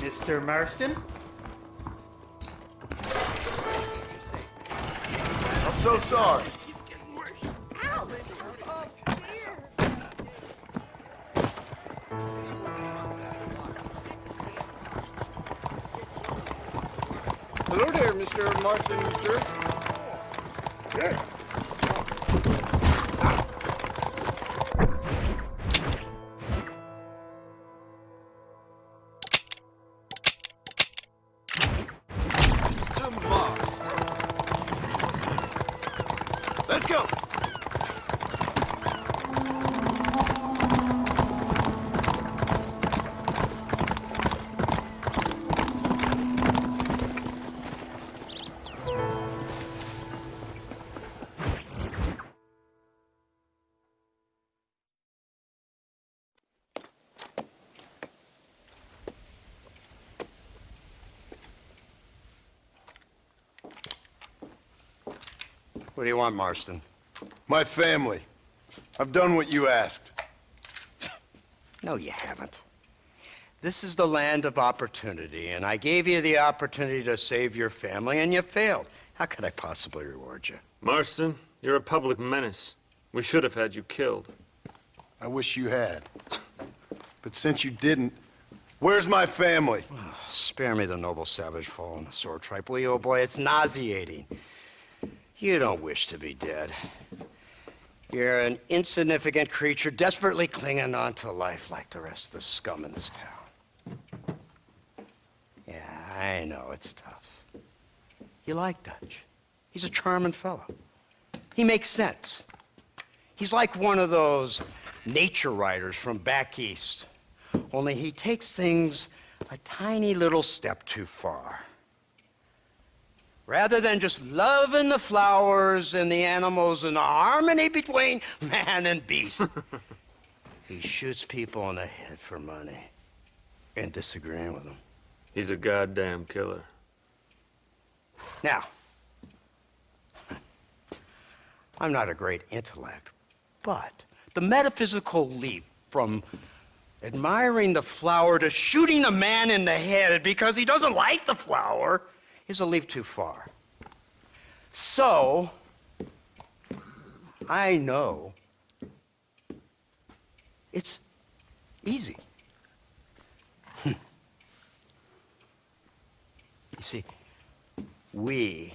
Mr. Marston? I'm so sorry. Hello there, Mr. Marston, sir. Yeah. Mr. Marston. Let's go. What do you want, Marston? My family. I've done what you asked. No, you haven't. This is the land of opportunity, and I gave you the opportunity to save your family, and you failed. How could I possibly reward you? Marston, you're a public menace. We should have had you killed. I wish you had. But since you didn't, where's my family? Oh, spare me the noble savage fall on the sword tripe, will you, old boy? It's nauseating. You don't wish to be dead. You're an insignificant creature desperately clinging on to life like the rest of the scum in this town. Yeah, I know, it's tough. You like Dutch. He's a charming fellow. He makes sense. He's like one of those nature writers from back east. Only he takes things a tiny little step too far. Rather than just loving the flowers and the animals and the harmony between man and beast, he shoots people in the head for money and disagreeing with them. He's a goddamn killer. Now, I'm not a great intellect, but the metaphysical leap from admiring the flower to shooting a man in the head because he doesn't like the flower is a leap too far. So, I know it's easy. You see, me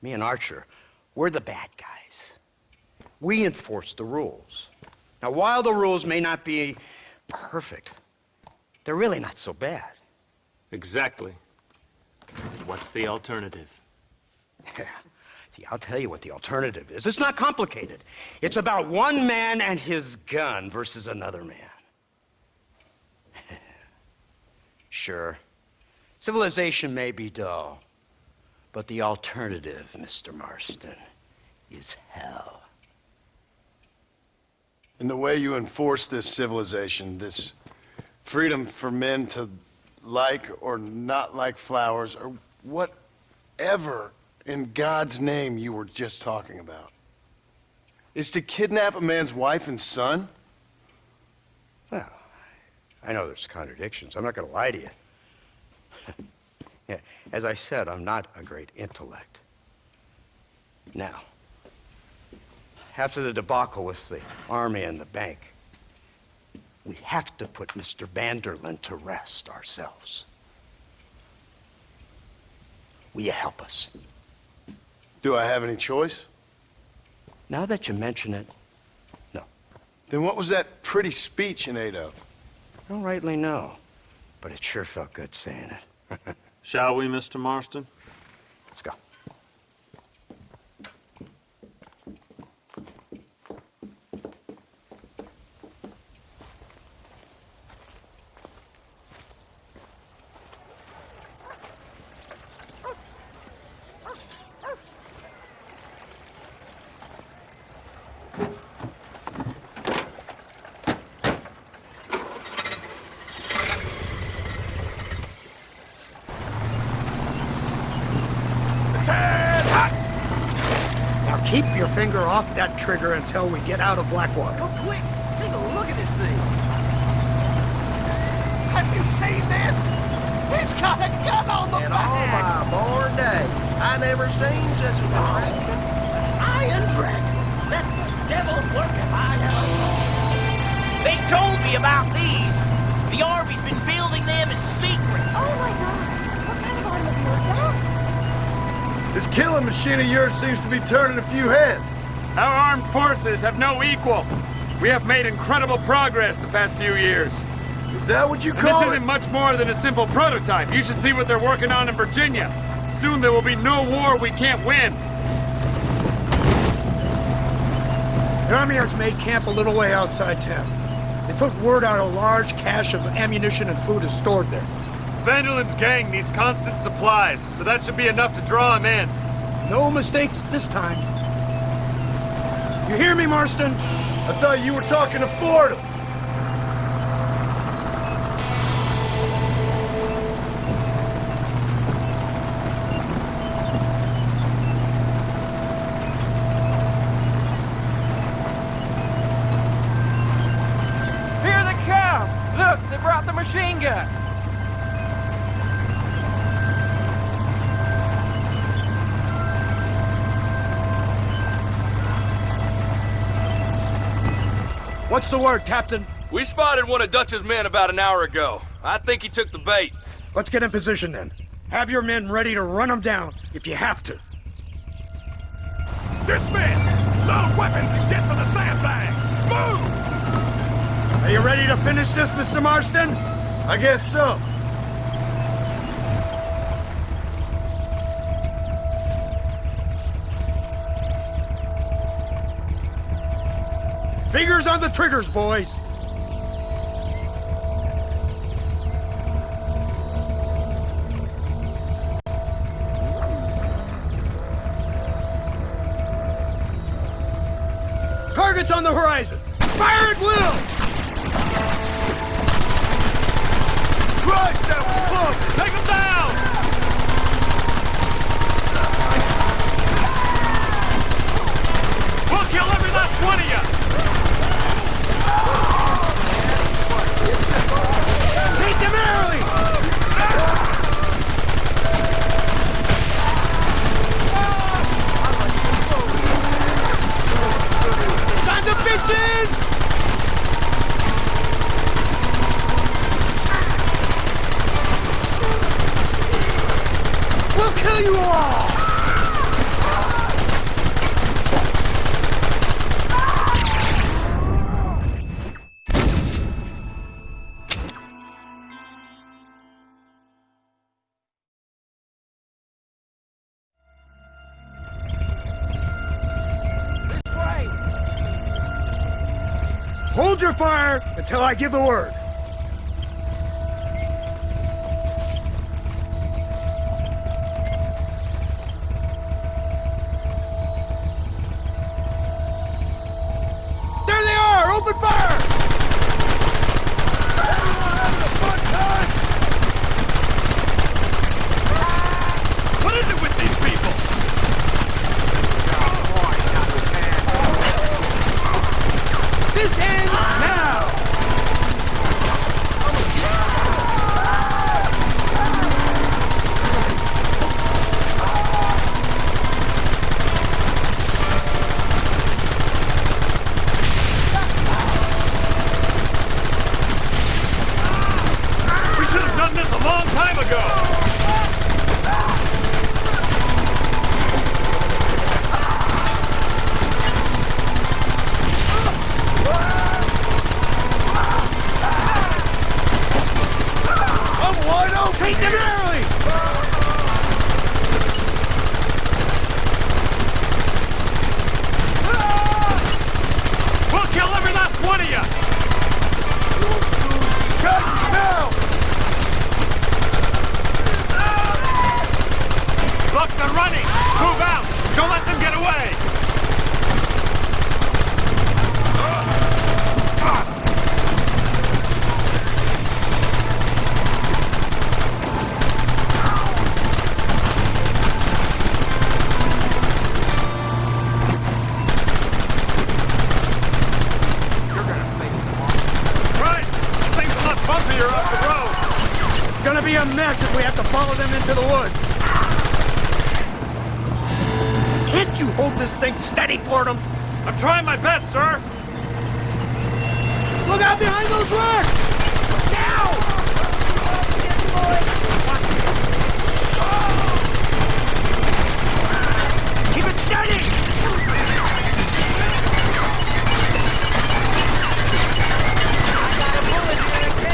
and Archer, we're the bad guys. We enforce the rules. Now, while the rules may not be perfect, they're really not so bad. Exactly. What's the alternative? Yeah. See, I'll tell you what the alternative is. It's not complicated. It's about one man and his gun versus another man. Sure, civilization may be dull, but the alternative, Mr. Marston, is hell. And the way you enforce this civilization, this freedom for men to like or not like flowers, or whatever in God's name you were just talking about, is to kidnap a man's wife and son? Well, I know there's contradictions. I'm not going to lie to you. Yeah, as I said, I'm not a great intellect. Now, after the debacle with the army and the bank, we have to put Mr. Vanderlyn to rest ourselves. Will you help us? Do I have any choice? Now that you mention it, no. Then what was that pretty speech in aid of? I don't rightly know, but it sure felt good saying it. Shall we, Mr. Marston? Let's go. Keep your finger off that trigger until we get out of Blackwater. Oh, quick! Take a look at this thing! Have you seen this? He's got a gun on the In back! all my born days, I never seen such a dragon. Iron dragon. That's the devil's work if I ever saw. They told me about these. The Army's been building them in secret. Oh my God! What kind of automobile is that? This killing machine of yours seems to be turning a few heads. Our armed forces have no equal. We have made incredible progress the past few years. Is that what you And call this it? isn't much more than a simple prototype. You should see what they're working on in Virginia. Soon there will be no war we can't win. The Army has made camp a little way outside town. They put word out a large cache of ammunition and food is stored there. Vanderland's gang needs constant supplies, so that should be enough to draw him in. No mistakes this time. You hear me, Marston? I thought you were talking to Fordham. Here they come! Look, they brought the machine gun! What's the word, Captain? We spotted one of Dutch's men about an hour ago. I think he took the bait. Let's get in position then. Have your men ready to run them down if you have to. Dismiss! Load weapons and get to the sandbags! Move! Are you ready to finish this, Mr. Marston? I guess so. Fingers on the triggers, boys. Targets on the horizon. Fire at will! Christ, that was close! Take him down! We'll kill every last one of you! Take them early! Sons of bitches! We'll kill you all! Hold your fire until I give the word. There they are! Open fire! What is it with these people? This ends now! We should have done this a long time ago! I'm wide open! Take them early! We'll kill every last one of you! Cut now! Look, they're running! Move out! Don't let them get away! Right! This thing's a lot bumpier off the road! gonna be a mess if we have to follow them into the woods. Can't you hold this thing steady for them? I'm trying my best, sir. Look out behind those rocks! Keep it steady!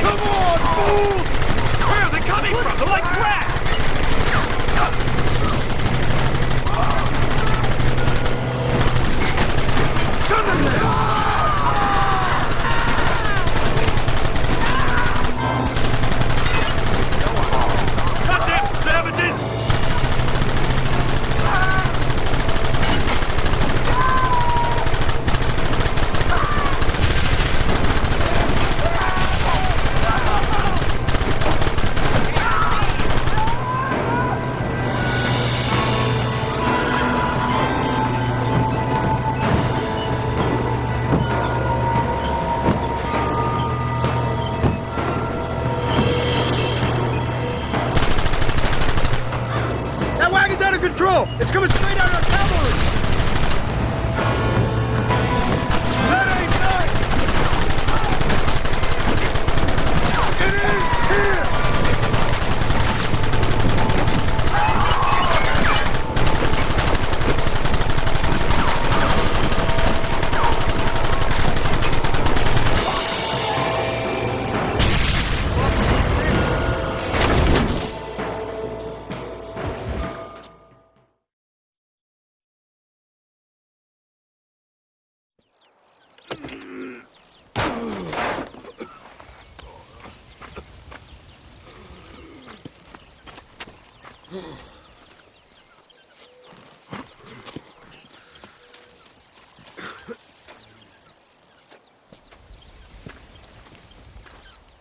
Come on, fool! Where are they coming from? They're like rats! Goddamn savages! That wagon's out of control! It's coming straight out of our cavalry! That ain't nice! It is here!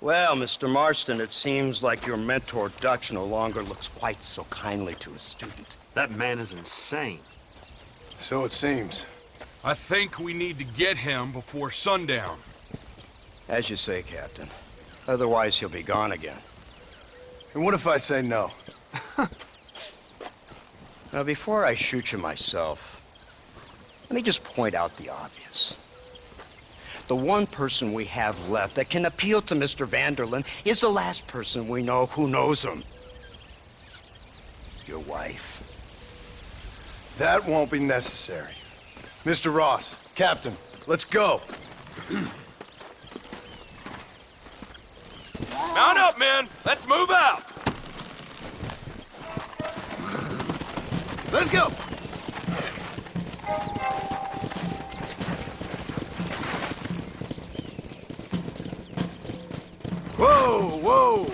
Well, Mr. Marston, it seems like your mentor Dutch no longer looks quite so kindly to his student. That man is insane. So it seems. I think we need to get him before sundown. As you say, Captain. Otherwise, he'll be gone again. And what if I say no? Now, before I shoot you myself, let me just point out the obvious. The one person we have left that can appeal to Mr. Vanderlyn is the last person we know who knows him. Your wife. That won't be necessary. Mr. Ross, Captain, let's go. Mount up, men! Let's move out! Let's go! Whoa, whoa!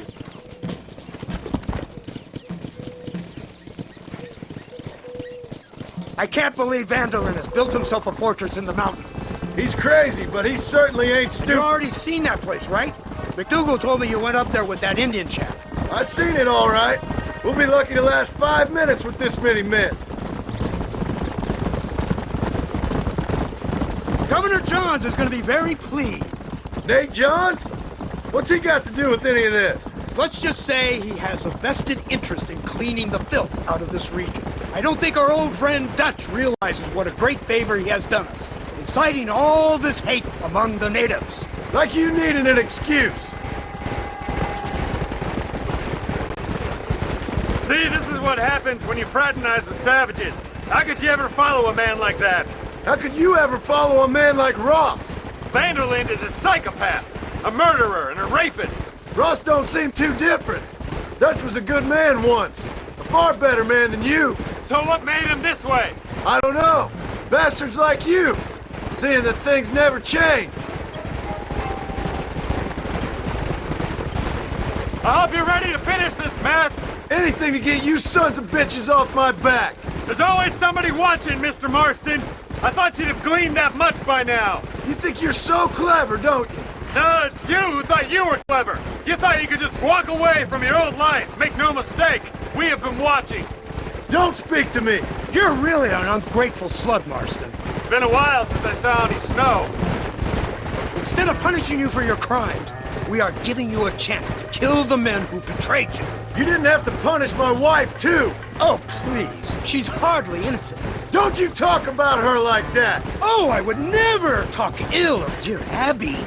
I can't believe Vanderlyn has built himself a fortress in the mountains. He's crazy, but he certainly ain't You've stupid. already seen that place, right? McDougal told me you went up there with that Indian chap. I seen it all right. We'll be lucky to last 5 minutes with this many men. Governor Johns is going to be very pleased. Nate Johns? What's he got to do with any of this? Let's just say he has a vested interest in cleaning the filth out of this region. I don't think our old friend Dutch realizes what a great favor he has done us, inciting all this hate among the natives. Like you needed an excuse. See, this is what happens when you fraternize the savages. How could you ever follow a man like that? How could you ever follow a man like Ross? Vanderlyn is a psychopath, a murderer, and a rapist. Ross don't seem too different. Dutch was a good man once. A far better man than you. So what made him this way? I don't know. Bastards like you. Seeing that things never change. I hope you're ready to finish this mess. Anything to get you sons of bitches off my back. There's always somebody watching, Mr. Marston. I thought you'd have gleaned that much by now. You think you're so clever, don't you? No, it's you who thought you were clever. You thought you could just walk away from your old life. Make no mistake, we have been watching. Don't speak to me. You're really an ungrateful slug, Marston. It's been a while since I saw any snow. Instead of punishing you for your crimes, We are giving you a chance to kill the men who betrayed you. You didn't have to punish my wife, too! Oh, please. She's hardly innocent. Don't you talk about her like that! Oh, I would never talk ill of dear Abby.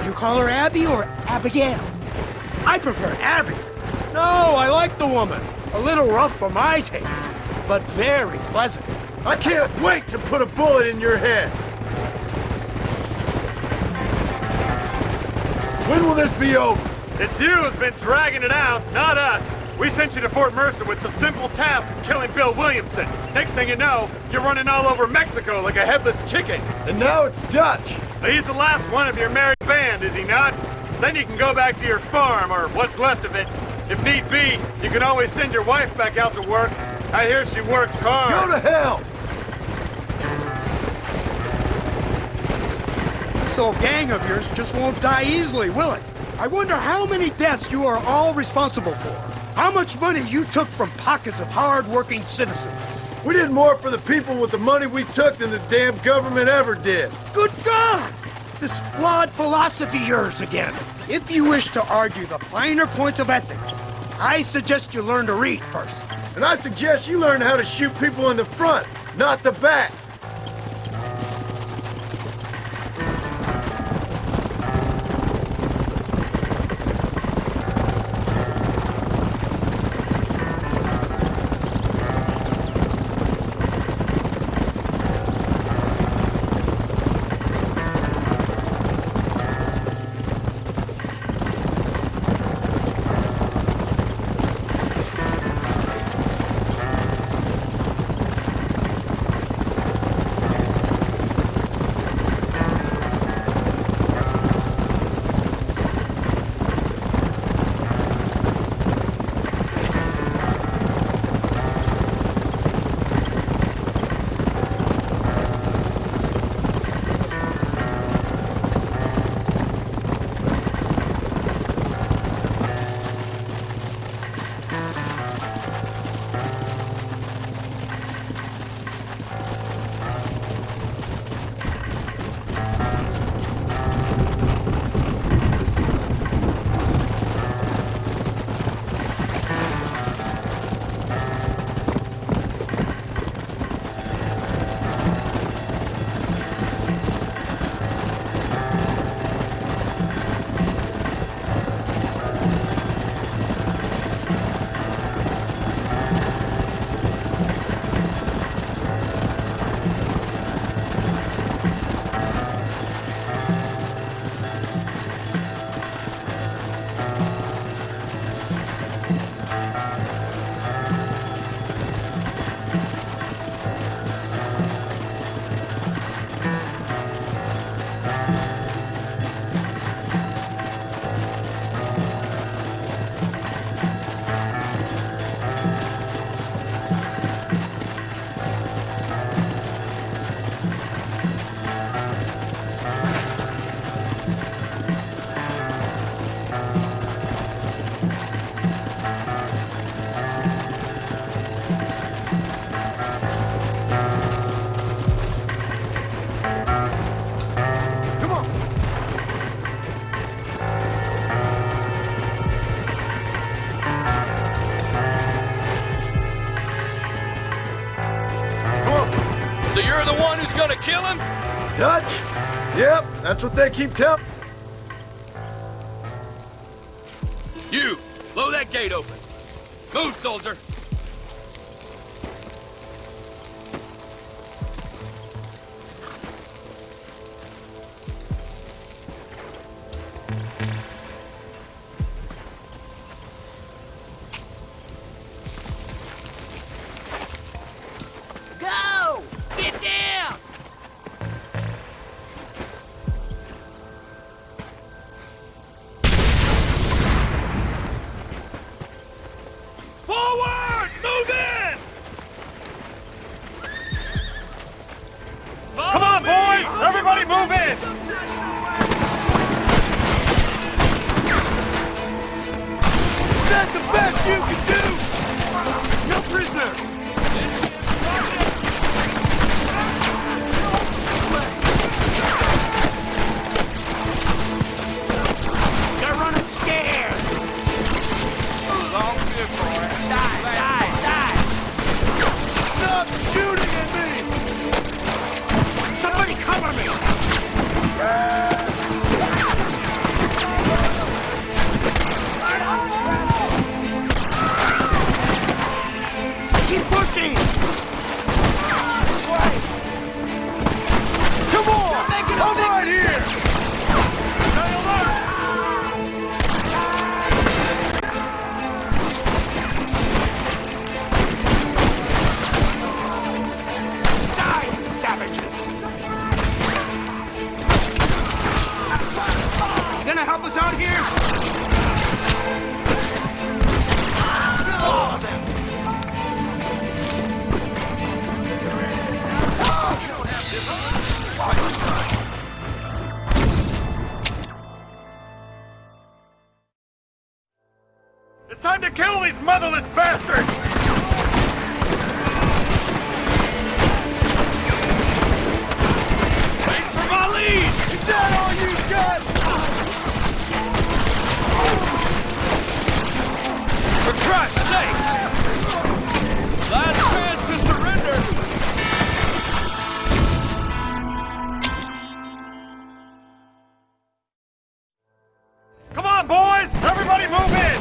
You call her Abby or Abigail? I prefer Abby. No, I like the woman. A little rough for my taste, but very pleasant. I can't wait to put a bullet in your head! When will this be over? It's you who's been dragging it out, not us. We sent you to Fort Mercer with the simple task of killing Bill Williamson. Next thing you know, you're running all over Mexico like a headless chicken. And now it's Dutch! He's the last one of your merry band, is he not? Then you can go back to your farm, or what's left of it. If need be, you can always send your wife back out to work. I hear she works hard. Go to hell! This old gang of yours just won't die easily, will it? I wonder how many deaths you are all responsible for. How much money you took from pockets of hard-working citizens. We did more for the people with the money we took than the damn government ever did. Good God! This flawed philosophy yours again. If you wish to argue the finer points of ethics, I suggest you learn to read first. And I suggest you learn how to shoot people in the front, not the back. So you're the one who's gonna kill him? Dutch? Yep, that's what they keep telling. You, blow that gate open. Move, soldier. Go! Get down! Forward! us out here? It's time to kill these motherless bastards! Wait for my lead! Is that all you got? For Christ's sake! Last chance to surrender! Come on, boys! Everybody move in!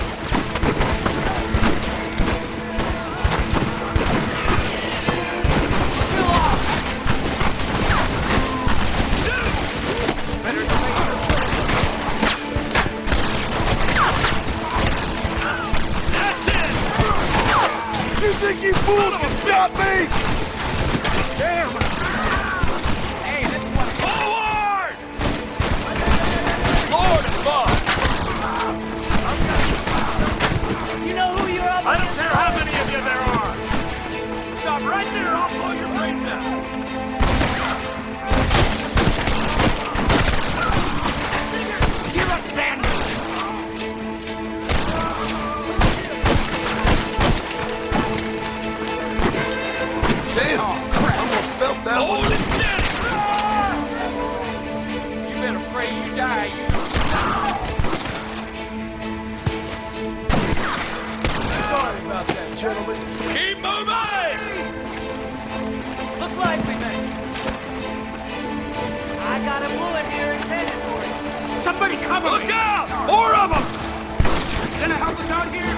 You think you fools can stop me? Damn! Hey, this one. Forward! Lord above! You know who you're up I don't care how many of you there are! Stop right there, I'll blow your brains out! Give us stand! Damn! Almost felt that one. Hold it steady! You better pray you die, you... Sorry about that, gentlemen. Keep moving! Looks likely, then. I got a bullet here intended for you. Somebody cover Look me! out! More of them! Can I help us out here?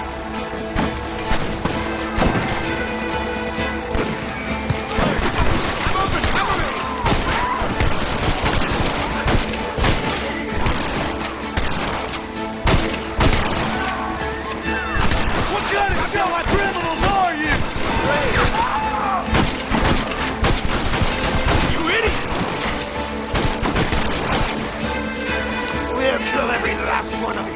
I'm open! Cover me! What kind of criminals are you? You idiot! We'll kill every last one of you.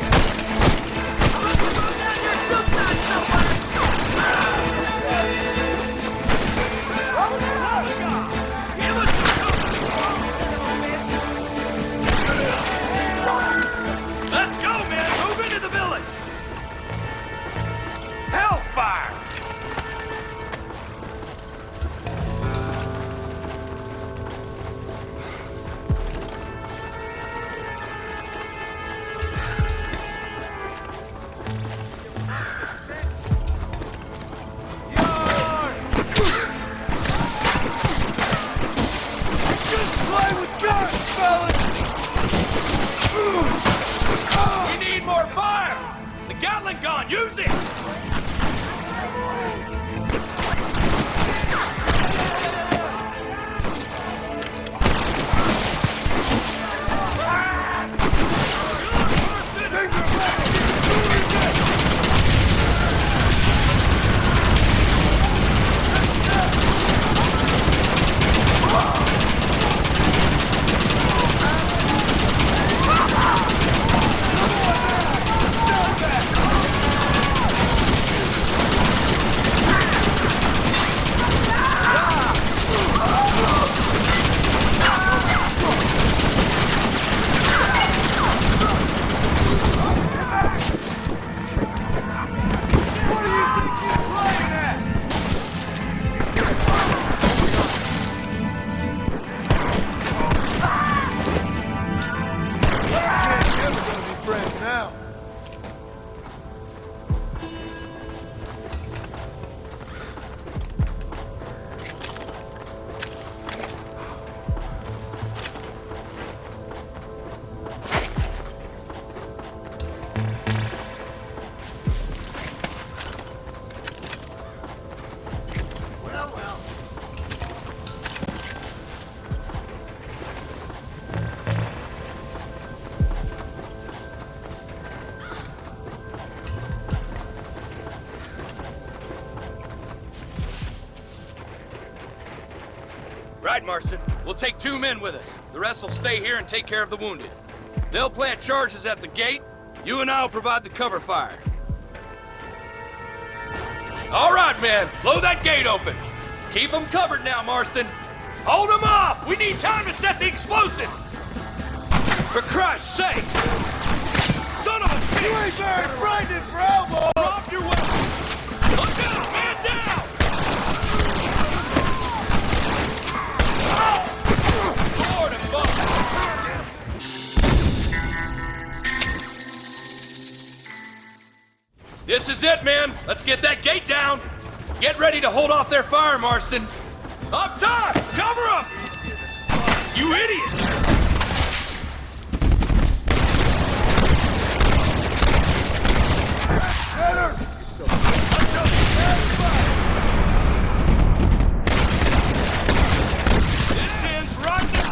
Let's go, man! Move into the village! Hellfire! Play with guns, fellas! We need more fire! The Gatling gun, use it! Right, Marston. We'll take 2 men with us. The rest will stay here and take care of the wounded. They'll plant charges at the gate. You and I'll provide the cover fire. All right, men. Blow that gate open. Keep them covered now, Marston. Hold them off! We need time to set the explosives! For Christ's sake! Son of a bitch! You ain't very frightened for elbow! Drop your weapon! Look out! Man down! Lord above! This is it, man! Let's get that gate down! Get ready to hold off their fire, Marston! Up top! Cover up! You idiot! This ends right now!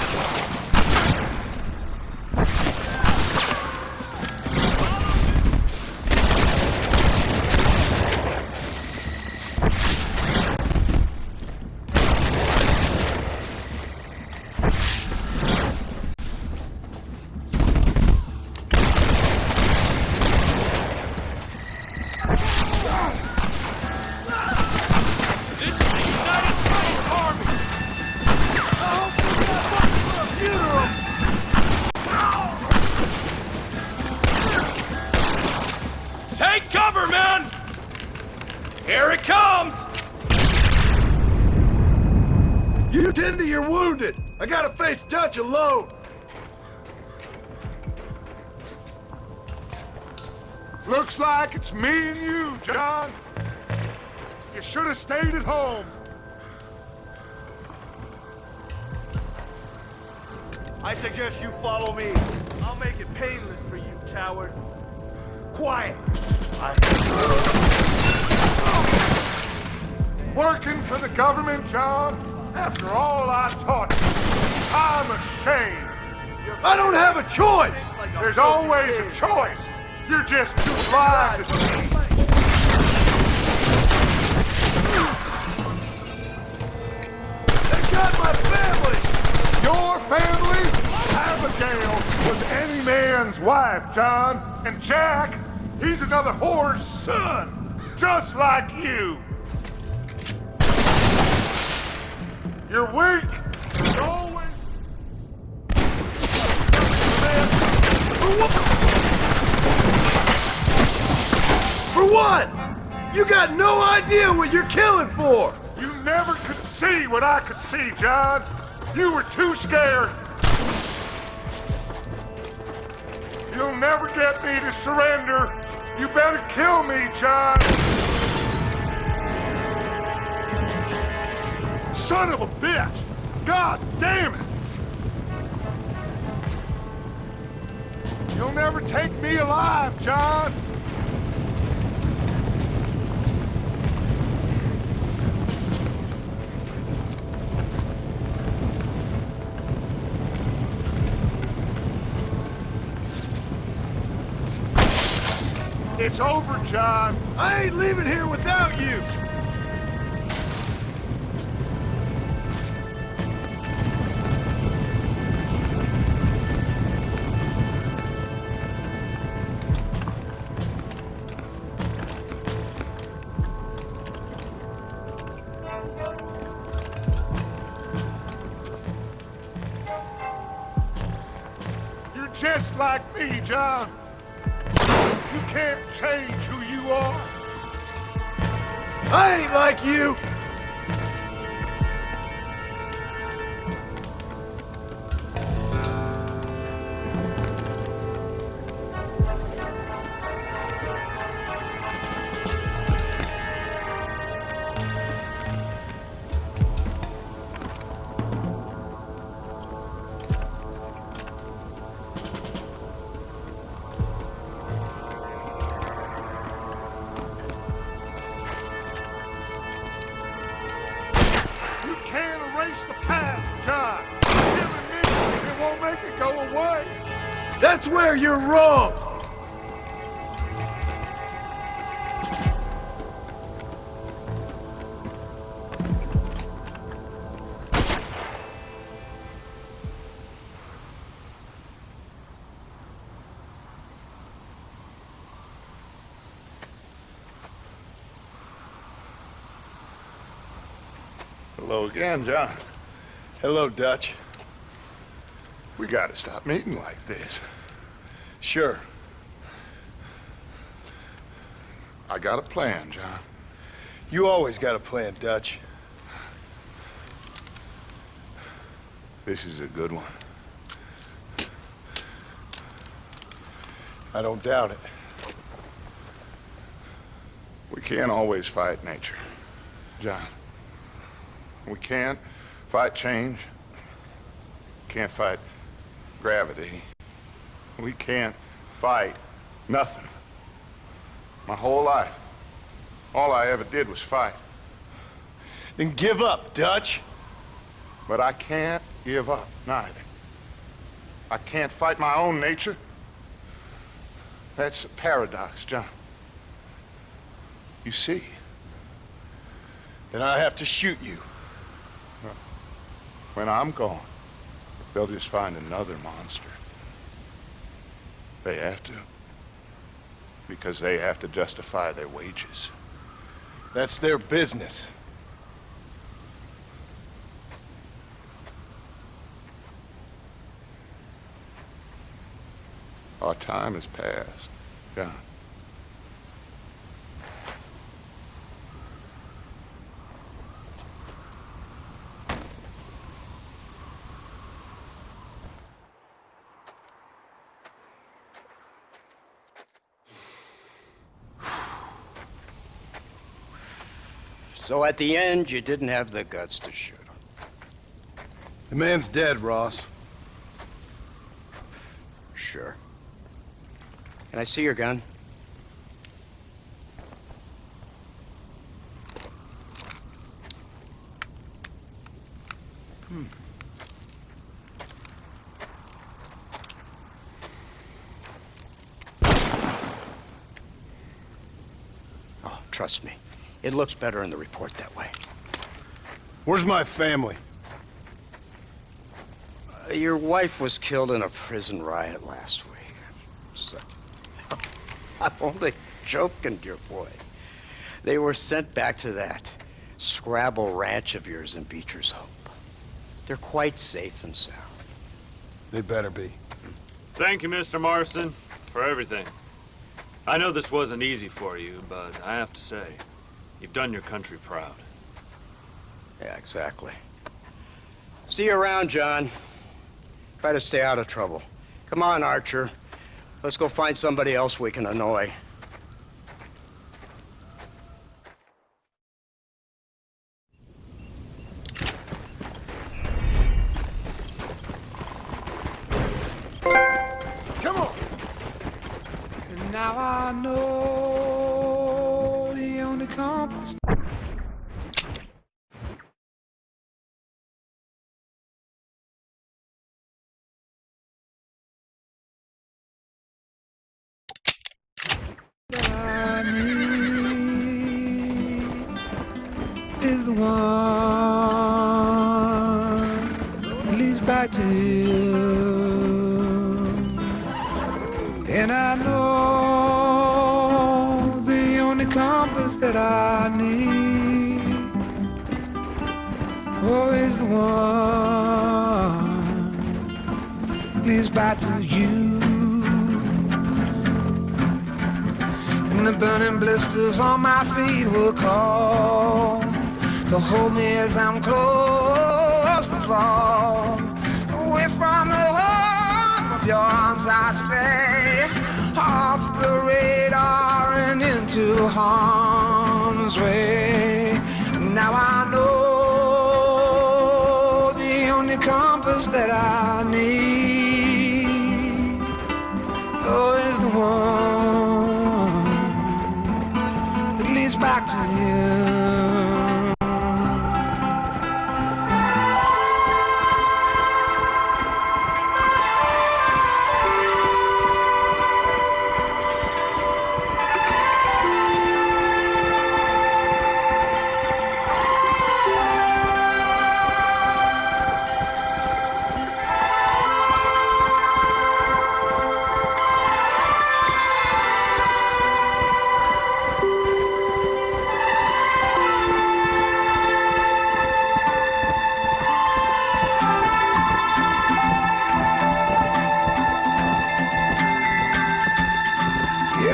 Take cover, men! Here it comes! You tend to your wounded. I gotta face Dutch alone. Looks like it's me and you, John. You should have stayed at home. I suggest you follow me. I'll make it painless for you, coward. Quiet. Working for the government, John? After all I taught you, I'm ashamed. I don't have a choice. There's always a choice. You're just too blind to see. They got my family. Your family? Abigail was any man's wife, John. And Jack, he's another whore's son, just like you. You're weak. You're always... For what? You got no idea what you're killing for. You never could see what I could see, John. You were too scared. You'll never get me to surrender. You better kill me, John. Son of a bitch! God damn it! You'll never take me alive, John! It's over, John. I ain't leaving here without you. You're just like me, John. You can't change who you are. I ain't like you. The past, John. Killing me, it won't make it go away. That's where you're wrong. Hello again, John. Hello, Dutch. We gotta stop meeting like this. Sure. I got a plan, John. You always got a plan, Dutch. This is a good one. I don't doubt it. We can't always fight nature, John. We can't fight change. Can't fight gravity. We can't fight nothing. My whole life, all I ever did was fight. Then give up, Dutch. But I can't give up, neither. I can't fight my own nature. That's a paradox, John. You see? Then I have to shoot you. When I'm gone, they'll just find another monster. They have to. Because they have to justify their wages. That's their business. Our time has passed, John. So at the end, you didn't have the guts to shoot him. The man's dead, Ross. Sure. Can I see your gun? Oh, trust me. It looks better in the report that way. Where's my family? Your wife was killed in a prison riot last week. So, I'm only joking, dear boy. They were sent back to that Scrabble ranch of yours in Beecher's Hope. They're quite safe and sound. They better be. Thank you, Mr. Marston, for everything. I know this wasn't easy for you, but I have to say, you've done your country proud. Yeah, exactly. See you around, John. Try to stay out of trouble. Come on, Archer. Let's go find somebody else we can annoy. Come on! And now I know the only compass. That I need is the one that leads back to you. And I know the only compass that I need, oh, is the one leads back to you. And the burning blisters on my feet will call to hold me as I'm close to fall. Away from the home of your arms I stray, off the radar and into harm's way. Now I know the only compass that I need, oh, is the one that leads back to you.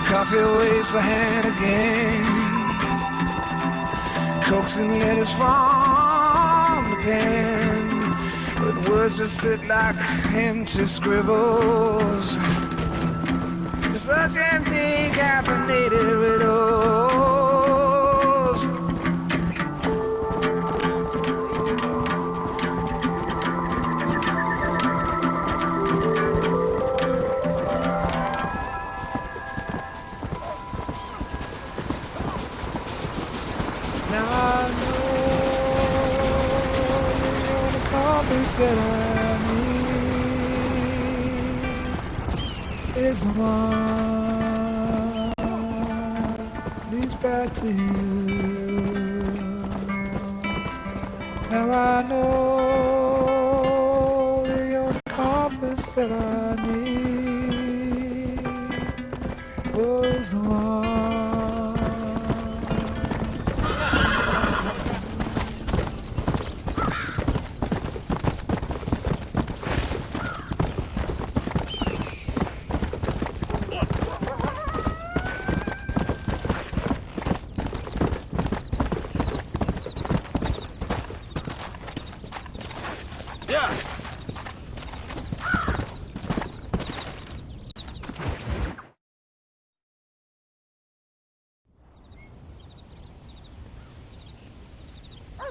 coffee waves the hand again, coaxing letters from the pen, but words just sit like empty scribbles, such empty caffeinated riddles. Now I know the compass that I need is the one leads back to you. Now I know the only compass that I need was the one.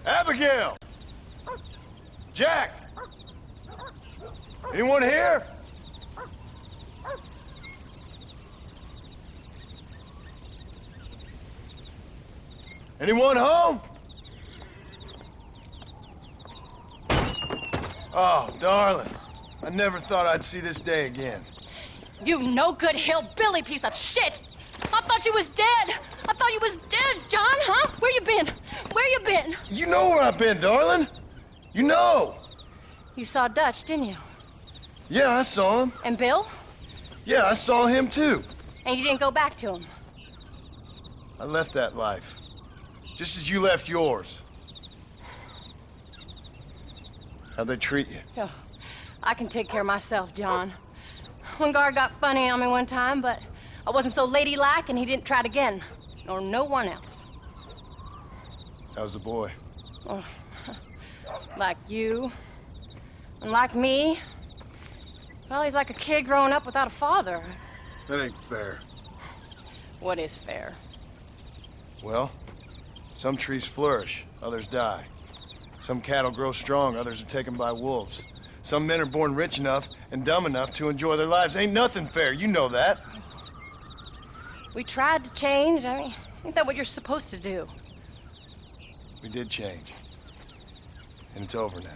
Abigail! Jack! Anyone here? Anyone home? Oh, darling. I never thought I'd see this day again. You no good hillbilly piece of shit! I thought you was dead! I thought you was dead, John, huh? Where you been? Where you been? You know where I've been, darling. You know. You saw Dutch, didn't you? Yeah, I saw him. And Bill? Yeah, I saw him too. And you didn't go back to him? I left that life. Just as you left yours. How'd they treat you? Oh, I can take care of myself, John. One guard got funny on me one time, but I wasn't so ladylike and he didn't try it again. Nor no one else. How's the boy? Oh, like you. And like me. Well, he's like a kid growing up without a father. That ain't fair. What is fair? Well, some trees flourish, others die. Some cattle grow strong, others are taken by wolves. Some men are born rich enough and dumb enough to enjoy their lives. Ain't nothing fair, you know that. We tried to change. I mean, ain't that what you're supposed to do? We did change. And it's over now.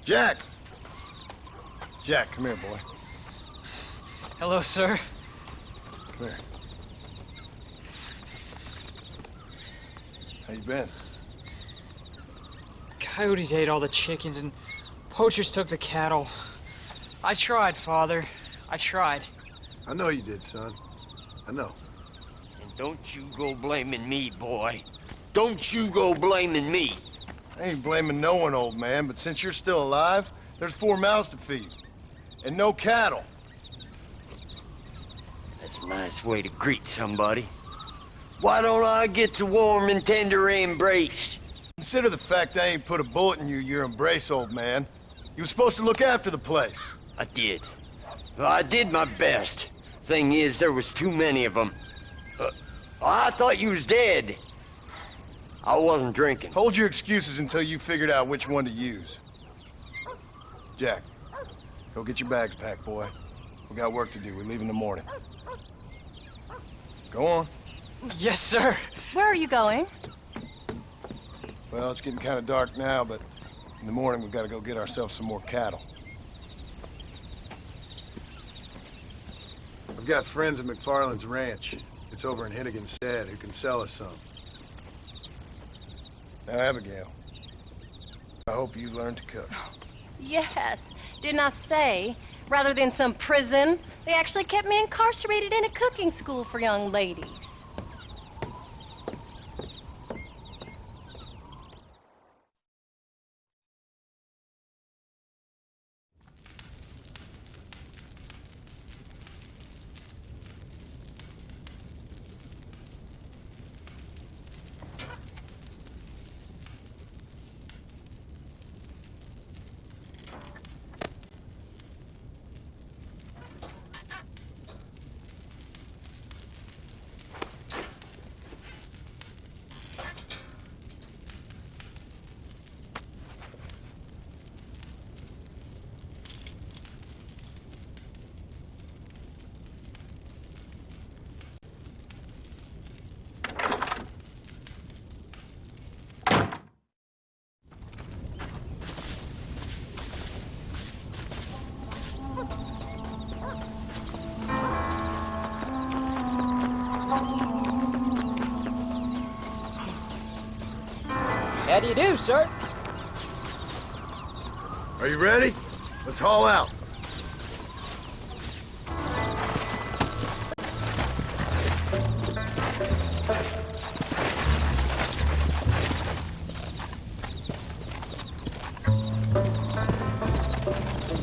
Jack! Jack, come here, boy. Hello, sir. Come here. How you been? Coyotes ate all the chickens and poachers took the cattle. I tried, Father. I tried. I know you did, son. I know. And don't you go blaming me, boy. Don't you go blaming me. I ain't blaming no one, old man, but since you're still alive, there's 4 mouths to feed. And no cattle. That's a nice way to greet somebody. Why don't I get a warm and tender embrace? Consider the fact I ain't put a bullet in your embrace, old man. You were supposed to look after the place. I did. Well, I did my best. Thing is, there was too many of them. I thought you was dead. I wasn't drinking. Hold your excuses until you figured out which one to use. Jack, go get your bags packed, boy. We got work to do. We leave in the morning. Go on. Yes, sir. Where are you going? Well, it's getting kind of dark now, but in the morning we've got to go get ourselves some more cattle. I've got friends at McFarland's ranch. It's over in Hennigan's Stead who can sell us some. Now, Abigail, I hope you learn to cook. Yes. Didn't I say, rather than some prison, they actually kept me incarcerated in a cooking school for young ladies. How do you do, sir? Are you ready? Let's haul out.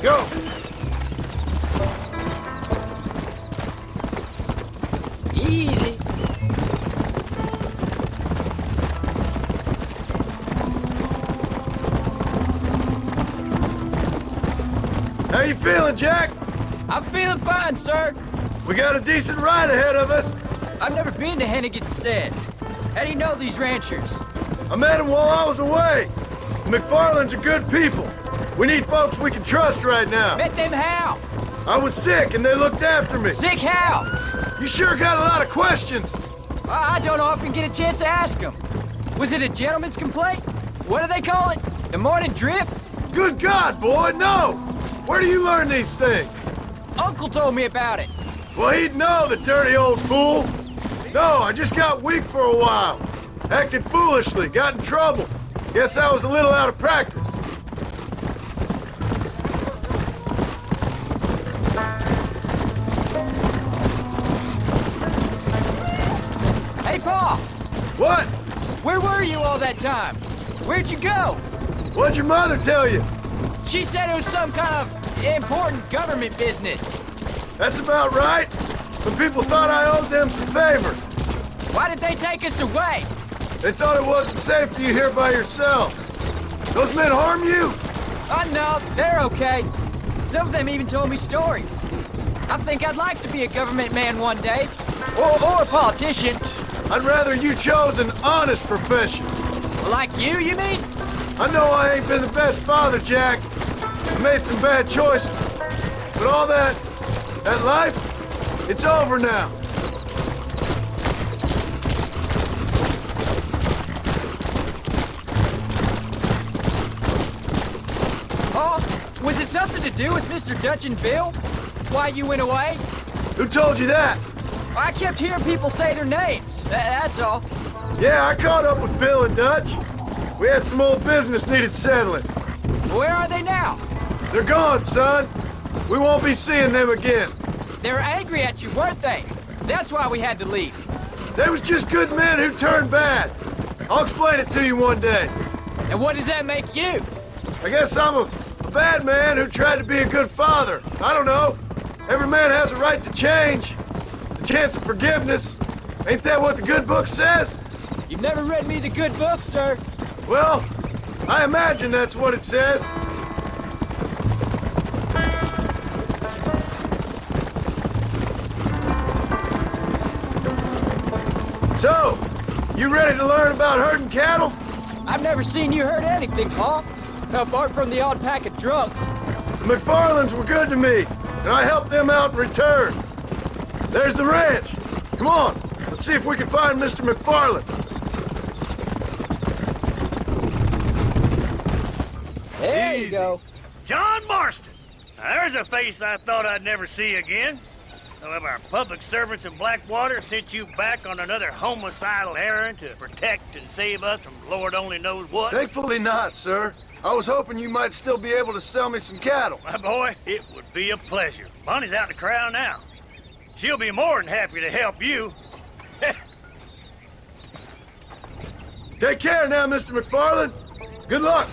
Go! Easy. How you feeling, Jack? I'm feeling fine, sir. We got a decent ride ahead of us. I've never been to Hennigan's Stead. How do you know these ranchers? I met them while I was away. The McFarlands are good people. We need folks we can trust right now. Met them how? I was sick and they looked after me. Sick how? You sure got a lot of questions. I don't often get a chance to ask them. Was it a gentleman's complaint? What do they call it? The morning drip? Good God, boy, no! Where do you learn these things? Uncle told me about it. Well, he'd know, the dirty old fool. No, I just got weak for a while. Acted foolishly, got in trouble. Guess I was a little out of practice. Hey, Pa! What? Where were you all that time? Where'd you go? What'd your mother tell you? She said it was some kind of important government business. That's about right. Some people thought I owed them some favor. Why did they take us away? They thought it wasn't safe for you here by yourself. Those men harm you? Oh, no, they're okay. Some of them even told me stories. I think I'd like to be a government man one day. Or a politician. I'd rather you chose an honest profession. Like you mean? I know I ain't been the best father, Jack. I made some bad choices. But all that life, it's over now. Pa, was it something to do with Mr. Dutch and Bill? Why you went away? Who told you that? I kept hearing people say their names. That's all. Yeah, I caught up with Bill and Dutch. We had some old business needed settling. Where are they now? They're gone, son. We won't be seeing them again. They were angry at you, weren't they? That's why we had to leave. They was just good men who turned bad. I'll explain it to you one day. And what does that make you? I guess I'm a bad man who tried to be a good father. I don't know. Every man has a right to change. A chance of forgiveness. Ain't that what the good book says? You've never read me the good book, sir. Well, I imagine that's what it says. So, you ready to learn about herding cattle? I've never seen you hurt anything, Pa. Apart from the odd pack of drunks. The McFarlands were good to me, and I helped them out in return. There's the ranch. Come on, let's see if we can find Mr. McFarland. There you go. John Marston. Now, there's a face I thought I'd never see again. Some of our public servants in Blackwater sent you back on another homicidal errand to protect and save us from Lord only knows what. Thankfully not, sir. I was hoping you might still be able to sell me some cattle. My boy, it would be a pleasure. Bonnie's out in the crowd now. She'll be more than happy to help you. Take care now, Mr. McFarland. Good luck.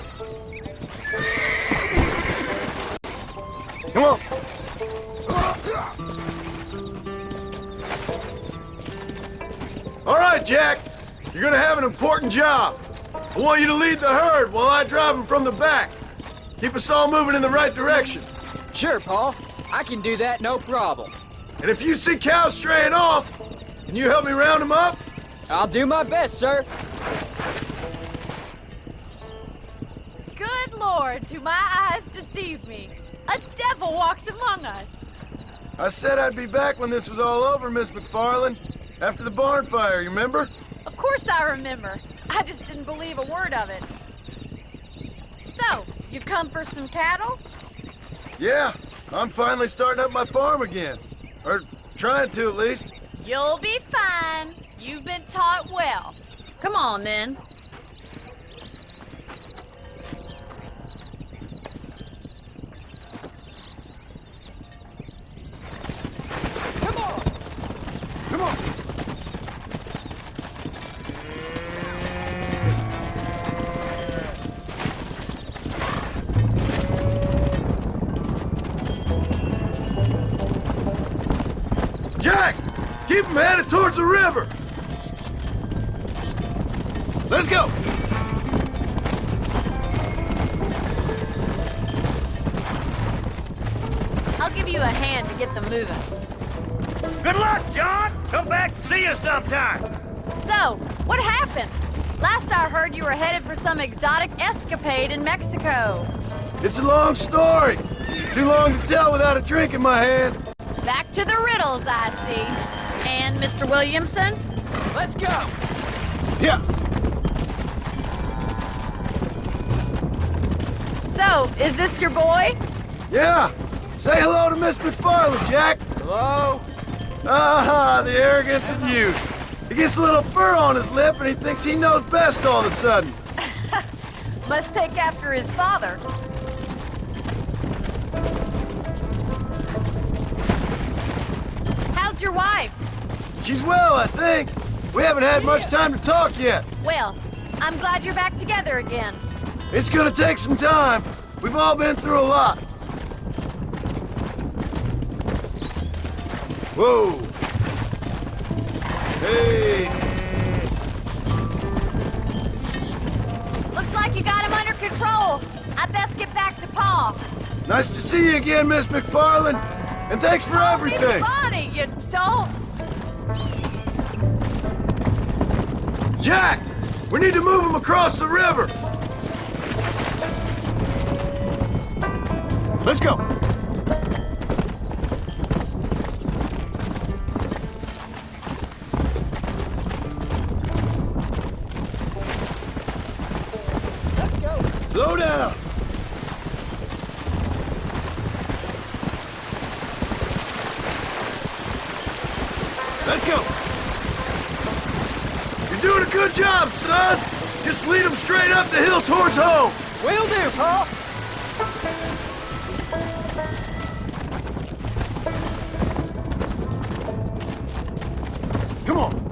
Come on. All right, Jack. You're gonna have an important job. I want you to lead the herd while I drive them from the back. Keep us all moving in the right direction. Sure, Pa. I can do that, no problem. And if you see cows straying off, can you help me round them up? I'll do my best, sir. Good Lord, do my eyes deceive me? A devil walks among us. I said I'd be back when this was all over, Miss McFarland. After the barn fire, you remember? Of course I remember. I just didn't believe a word of it. So, you've come for some cattle? Yeah, I'm finally starting up my farm again. Or trying to, at least. You'll be fine. You've been taught well. Come on, then. I'm headed towards the river. Let's go. I'll give you a hand to get them moving. Good luck, John. Come back to see us sometime. So, what happened? Last I heard, you were headed for some exotic escapade in Mexico. It's a long story. Too long to tell without a drink in my hand. Back to the riddles, I see. And Mr. Williamson? Let's go! Yeah. So, is this your boy? Yeah. Say hello to Miss McFarland, Jack. Hello? Ah, the arrogance of youth. He gets a little fur on his lip and he thinks he knows best all of a sudden. Must take after his father. How's your wife? She's well, I think. We haven't had much time to talk yet. Well, I'm glad you're back together again. It's gonna take some time. We've all been through a lot. Whoa. Hey. Looks like you got him under control. I best get back to Pa. Nice to see you again, Miss McFarland. And thanks for everything. Funny, you don't. Jack, we need to move him across the river. Let's go. Slow down. Let's go. You're doing a good job, son. Just lead them straight up the hill towards home. Will do, Pa. Come on.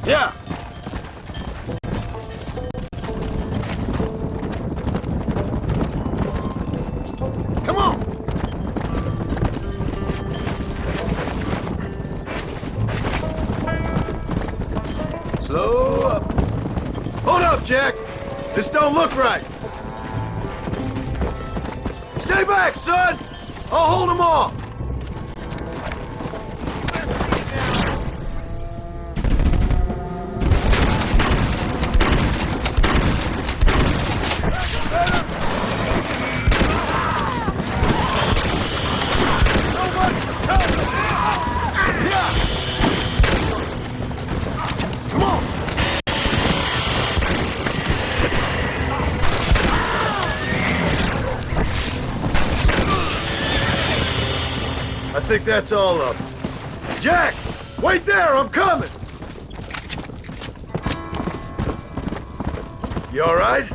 Yeah. Come on. Slow up. Hold up, Jack. This don't look right. Stay back, son. I'll hold them off. I think that's all of them. Jack! Wait there! I'm coming! You all right?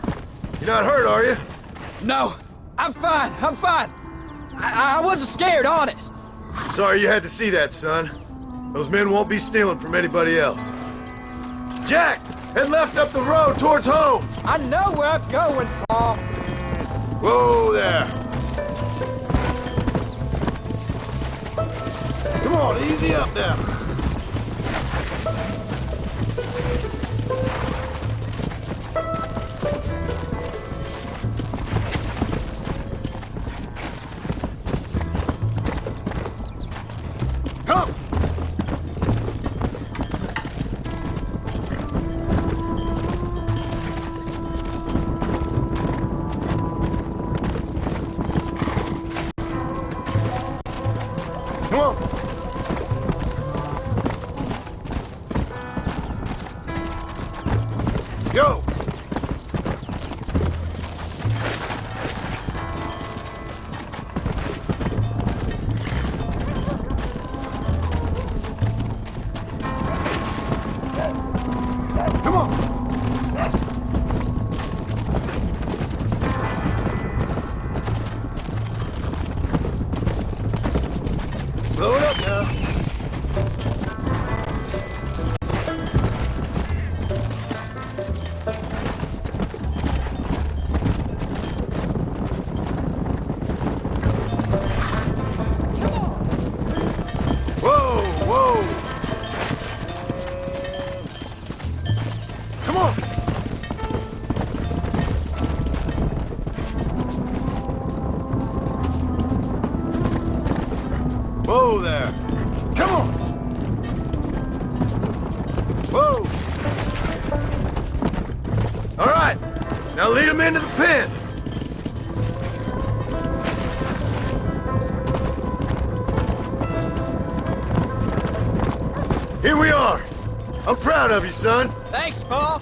You're not hurt, are you? No, I'm fine. I'm fine. I wasn't scared, honest. Sorry you had to see that, son. Those men won't be stealing from anybody else. Jack! Head left up the road towards home! I know where I'm going, Pa. Whoa there! Come on, easy up now. Come! Come on! Go! Whoa there. Come on. Whoa. All right. Now lead him into the pen. Here we are. I'm proud of you, son. Thanks, Pa.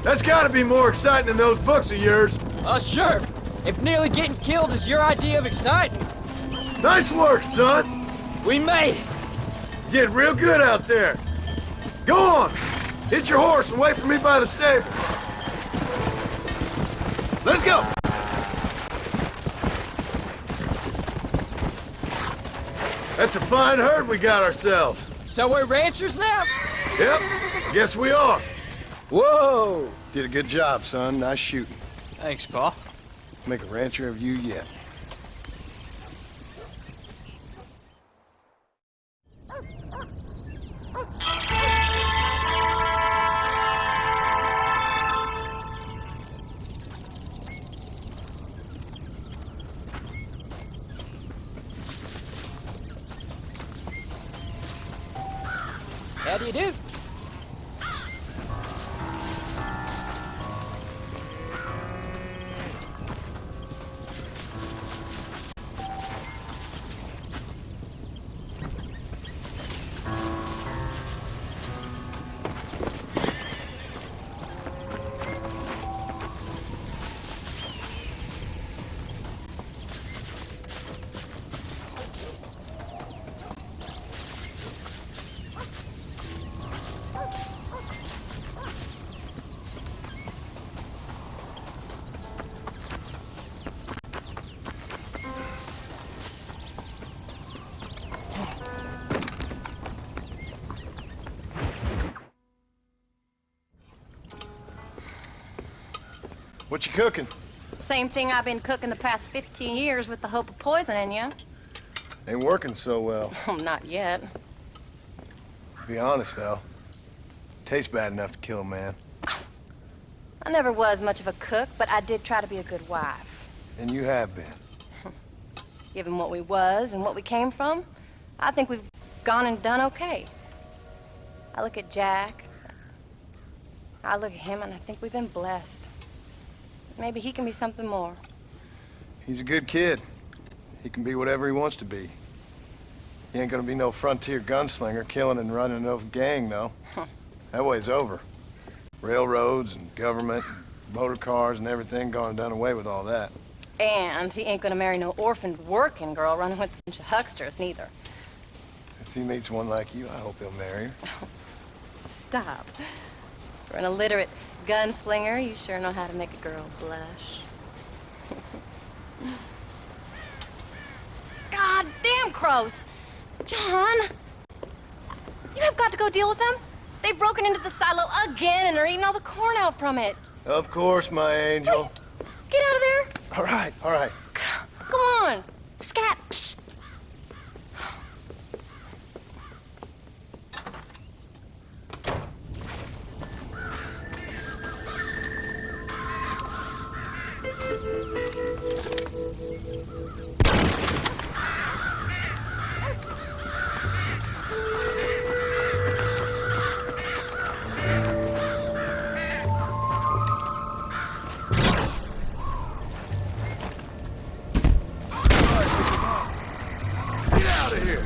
That's gotta be more exciting than those books of yours. Sure. If nearly getting killed is your idea of exciting. Nice work, son. We made it. You did real good out there. Go on. Hit your horse and wait for me by the stable. Let's go. That's a fine herd we got ourselves. So we're ranchers now? Yep. Guess we are. Whoa. Did a good job, son. Nice shooting. Thanks, Pa. Make a rancher of you yet. How do you do? What you cooking? Same thing I've been cooking the past 15 years with the hope of poisoning you. Ain't working so well. Not yet. Be honest, Al. Tastes bad enough to kill a man. I never was much of a cook, but I did try to be a good wife. And you have been. Given what we was and what we came from, I think we've gone and done okay. I look at Jack. I look at him and I think we've been blessed. Maybe he can be something more. He's a good kid. He can be whatever he wants to be. He ain't gonna be no frontier gunslinger killing and running those gang, though. That way's over. Railroads and government, and motor cars and everything gone and done away with all that. And he ain't gonna marry no orphaned working girl running with a bunch of hucksters, neither. If he meets one like you, I hope he'll marry her. Stop. For an illiterate gunslinger, you sure know how to make a girl blush. God damn crows! John! You have got to go deal with them. They've broken into the silo again and are eating all the corn out from it. Of course, my angel. Wait, get out of there. All right, all right. Come on. Scat. Shh. Get out of here!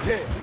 dead.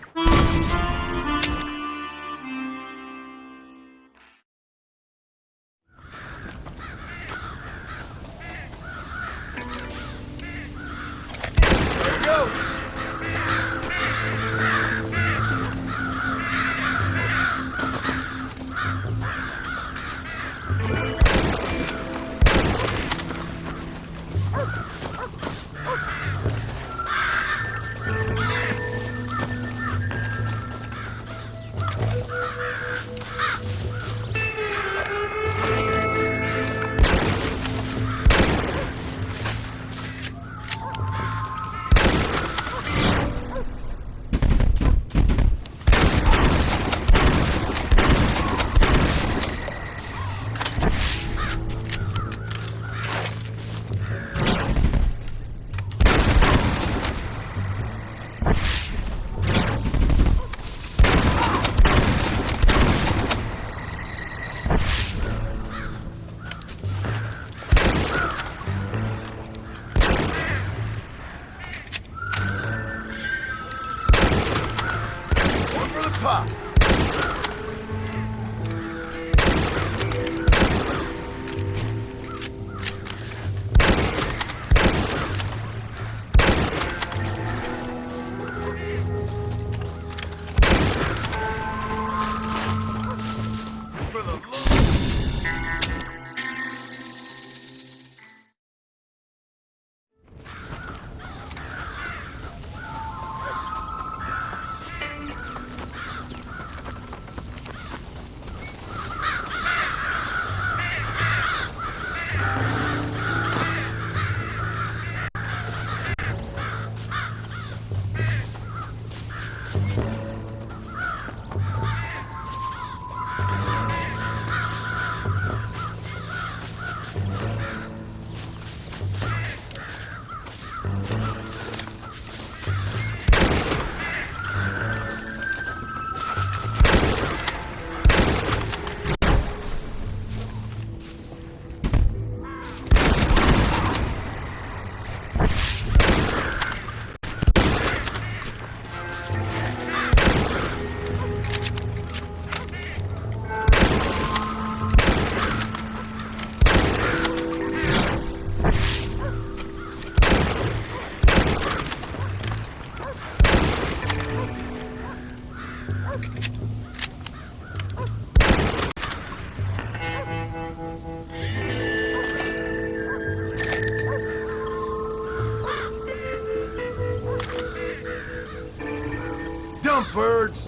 Dump birds!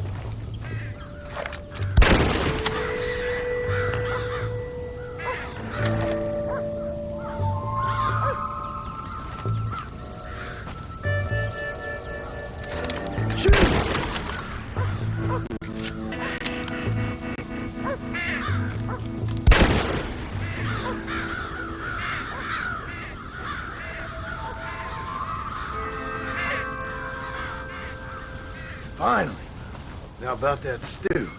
Finally. Now about that stew.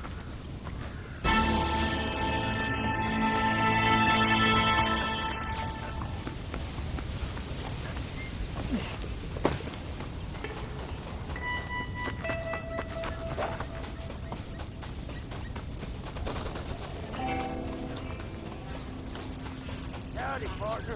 Howdy, partner.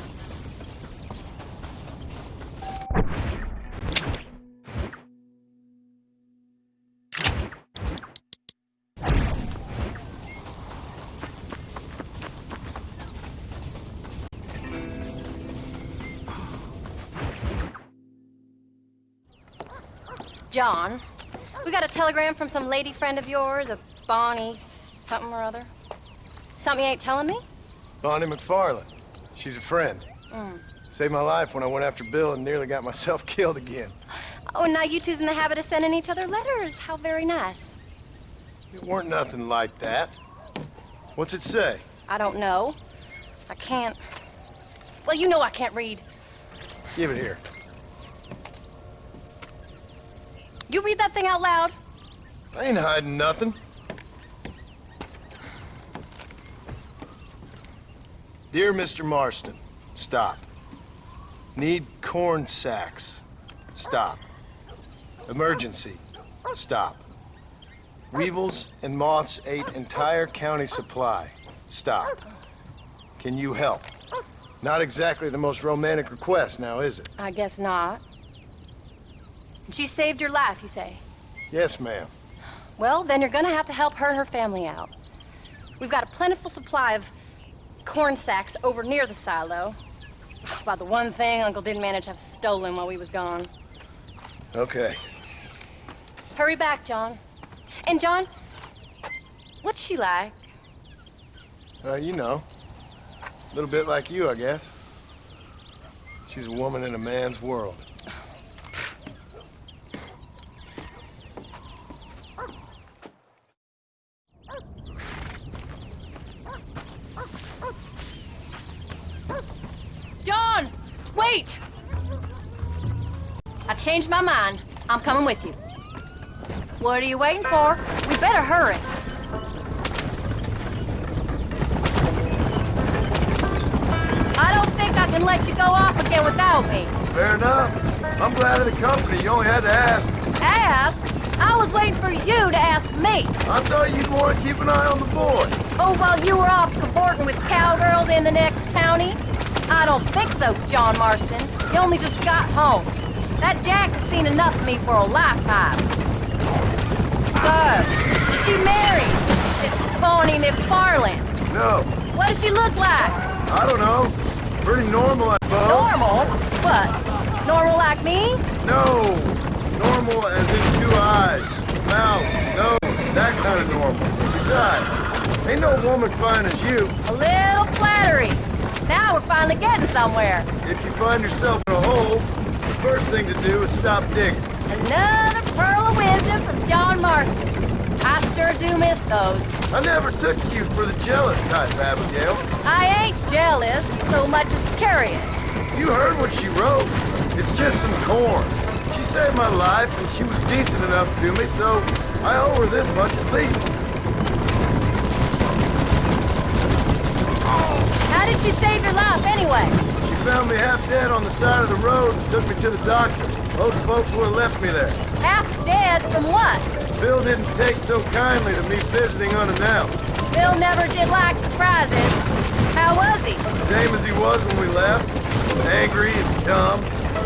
John, we got a telegram from some lady friend of yours, a Bonnie something or other. Something you ain't telling me? Bonnie McFarland. She's a friend. Saved my life when I went after Bill and nearly got myself killed again. Oh, and now you two's in the habit of sending each other letters. How very nice. It weren't nothing like that. What's it say? I don't know. I can't... Well, you know I can't read. Give it here. You read that thing out loud? I ain't hiding nothing. Dear Mr. Marston, stop. Need corn sacks. Stop. Emergency. Stop. Weevils and moths ate entire county supply. Stop. Can you help? Not exactly the most romantic request, now is it? I guess not. She saved your life, you say? Yes, ma'am. Well, then you're gonna have to help her and her family out. We've got a plentiful supply of corn sacks over near the silo. About the one thing Uncle didn't manage to have stolen while we was gone. Okay. Hurry back, John. And John, what's she like? You know. A little bit like you, I guess. She's a woman in a man's world. John, wait! I changed my mind. I'm coming with you. What are you waiting for? We better hurry. I don't think I can let you go off again without me. Fair enough. I'm glad of the company. You only had to ask. Ask? I was waiting for you to ask me. I thought you'd want to keep an eye on the boy. Oh, while you were off cavorting with cowgirls in the next county? I don't think so, John Marston. You only just got home. That Jack has seen enough of me for a lifetime. So, is she married? It's Pawnee McFarland. No. What does she look like? I don't know. Pretty normal, I suppose. Normal? What? Normal like me? No. Normal as in 2 eyes, mouth, nose, that kind of normal. Besides, ain't no woman fine as you. A little flattery. Now we're finally getting somewhere. If you find yourself in a hole, the first thing to do is stop digging. Another pearl of wisdom from John Marston. I sure do miss those. I never took you for the jealous type, Abigail. I ain't jealous so much as curious. You heard what she wrote. It's just some corn. She saved my life, and she was decent enough to me, so I owe her this much at least. How did she save your life anyway? She found me half dead on the side of the road and took me to the doctor. Most folks would have left me there. Half dead from what? Bill didn't take so kindly to me visiting unannounced. Bill never did like surprises. How was he? Same as he was when we left. Angry and dumb.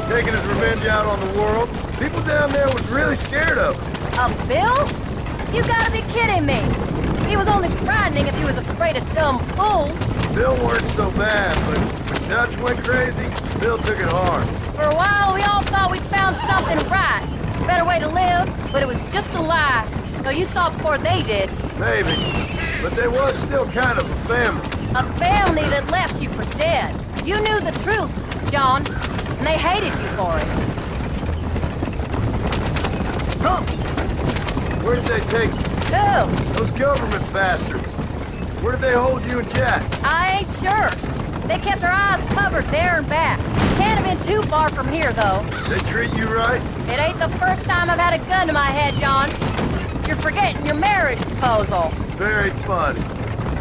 Taking his revenge out on the world. People down there was really scared of him. Of Bill? You gotta be kidding me. He was only frightening if he was afraid of dumb fools. Bill weren't so bad, but when Dutch went crazy, Bill took it hard. For a while, we all thought we'd found something right. Better way to live, but it was just a lie. So you saw before they did. Maybe. But there was still kind of a family. A family that left you for dead. You knew the truth, John, and they hated you for it. Come! Where did they take you? Who? Those government bastards. Where did they hold you and Jack? I ain't sure. They kept our eyes covered there and back. Can't have been too far from here, though. They treat you right? It ain't the first time I've had a gun to my head, John. You're forgetting your marriage proposal. Very funny.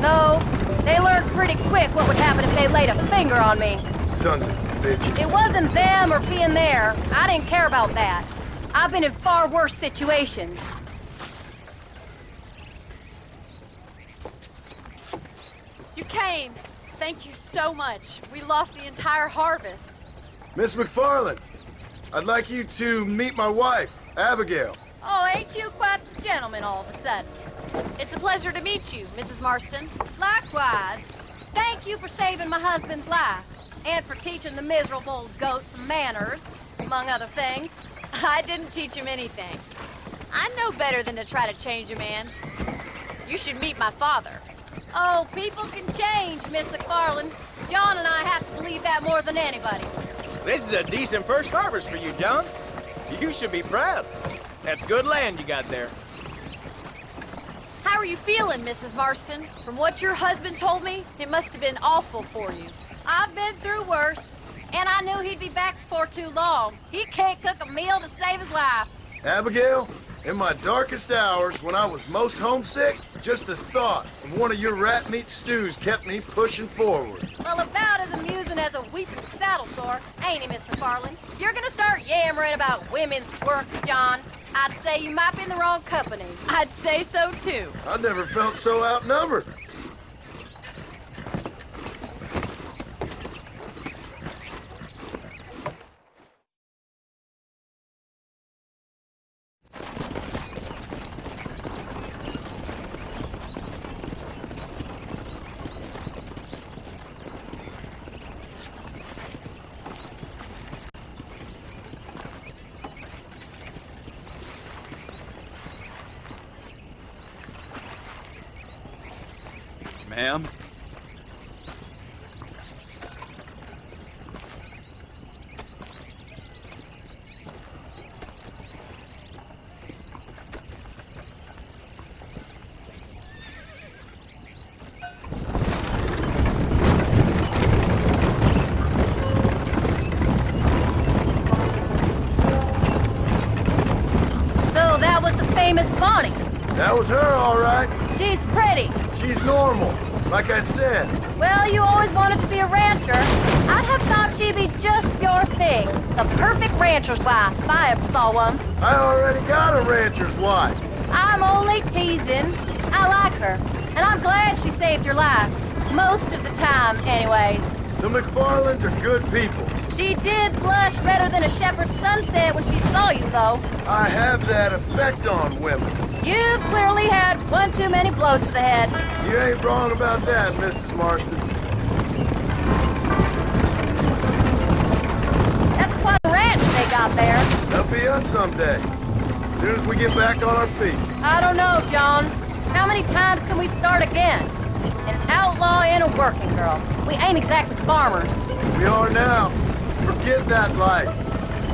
No, they learned pretty quick what would happen if they laid a finger on me. Sons of bitches. It wasn't them or being there. I didn't care about that. I've been in far worse situations. You came. Thank you so much. We lost the entire harvest. Miss McFarland, I'd like you to meet my wife, Abigail. Oh, ain't you quite the gentleman all of a sudden? It's a pleasure to meet you, Mrs. Marston. Likewise. Thank you for saving my husband's life. And for teaching the miserable goat some manners, among other things. I didn't teach him anything. I know better than to try to change a man. You should meet my father. Oh, people can change, Miss McFarland. John and I have to believe that more than anybody. This is a decent first harvest for you, John. You should be proud. That's good land you got there. How are you feeling, Mrs. Marston? From what your husband told me, it must have been awful for you. I've been through worse, and I knew he'd be back before too long. He can't cook a meal to save his life. Abigail, in my darkest hours, when I was most homesick, just the thought of one of your rat meat stews kept me pushing forward. Well, about as amusing as a weeping saddle sore, ain't he, Miss McFarland? If you're gonna start yammering about women's work, John, I'd say you might be in the wrong company. I'd say so too. I never felt so outnumbered. Ma'am? So that was the famous Bonnie. That was her, all right. She's pretty. She's normal, like I said. Well, you always wanted to be a rancher. I'd have thought she'd be just your thing. The perfect rancher's wife, if I ever saw one. I already got a rancher's wife. I'm only teasing. I like her, and I'm glad she saved your life. Most of the time, anyways. The McFarlands are good people. She did blush redder than a shepherd's sunset when she saw you, though. I have that effect on women. You've clearly had one too many blows to the head. You ain't wrong about that, Mrs. Marston. That's quite a ranch they got there. That'll be us someday. As soon as we get back on our feet. I don't know, John. How many times can we start again? An outlaw and a working girl. We ain't exactly farmers. We are now. Forget that life.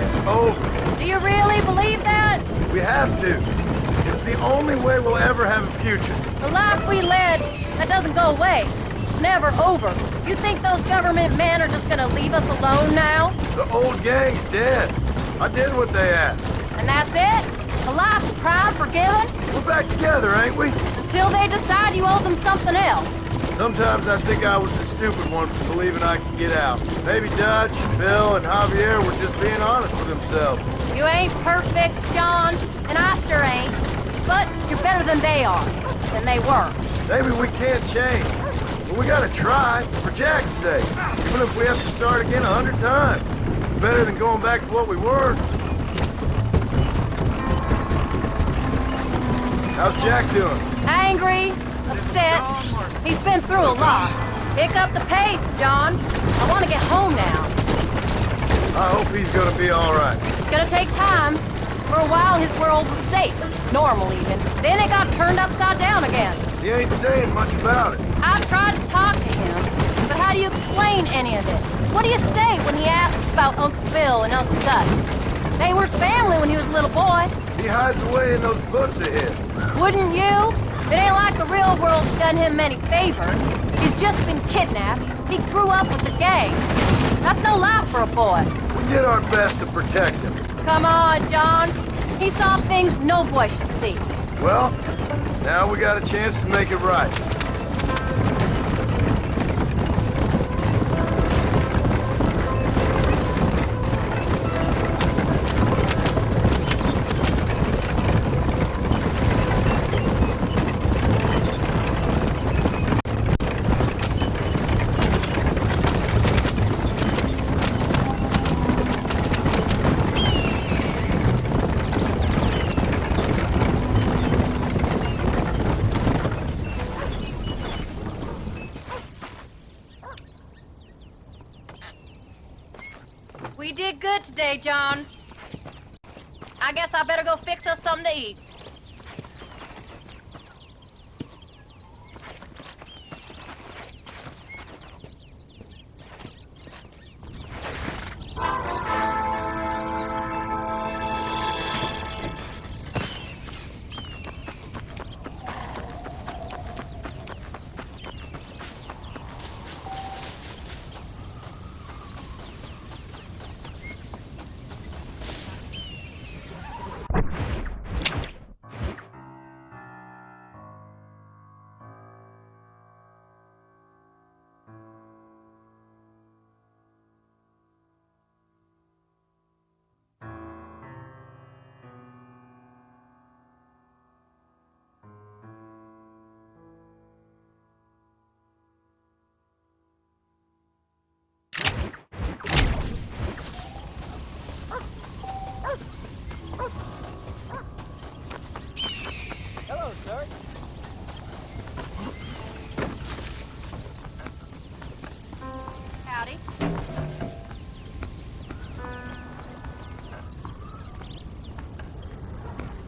It's over. Do you really believe that? We have to. It's the only way we'll ever have a future. The life we led, that doesn't go away. It's never over. You think those government men are just gonna leave us alone now? The old gang's dead. I did what they asked. And that's it? A life of crime forgiven? We're back together, ain't we? Until they decide you owe them something else. Sometimes I think I was the stupid one for believing I could get out. Maybe Dutch, Bill, and Javier were just being honest with themselves. You ain't perfect, John, and I sure ain't. But you're better than they are, than they were. Maybe we can't change, but we gotta try, for Jack's sake. Even if we have to start again 100 times. Better than going back to what we were. How's Jack doing? Angry, upset. He's been through a lot. Pick up the pace, John. I want to get home now. I hope he's gonna be all right. It's gonna take time. For a while, his world was safe. Normal, even. Then it got turned upside down again. He ain't saying much about it. I tried to talk to him, but how do you explain any of it? What do you say when he asks about Uncle Bill and Uncle Dutch? They were family when he was a little boy. He hides away in those books of his. Wouldn't you? It ain't like the real world's done him many favors. He's just been kidnapped. He grew up with the gang. That's no life for a boy. We did our best to protect him. Come on, John. He saw things no boy should see. Well, now we got a chance to make it right. We did good today, John. I guess I better go fix us something to eat.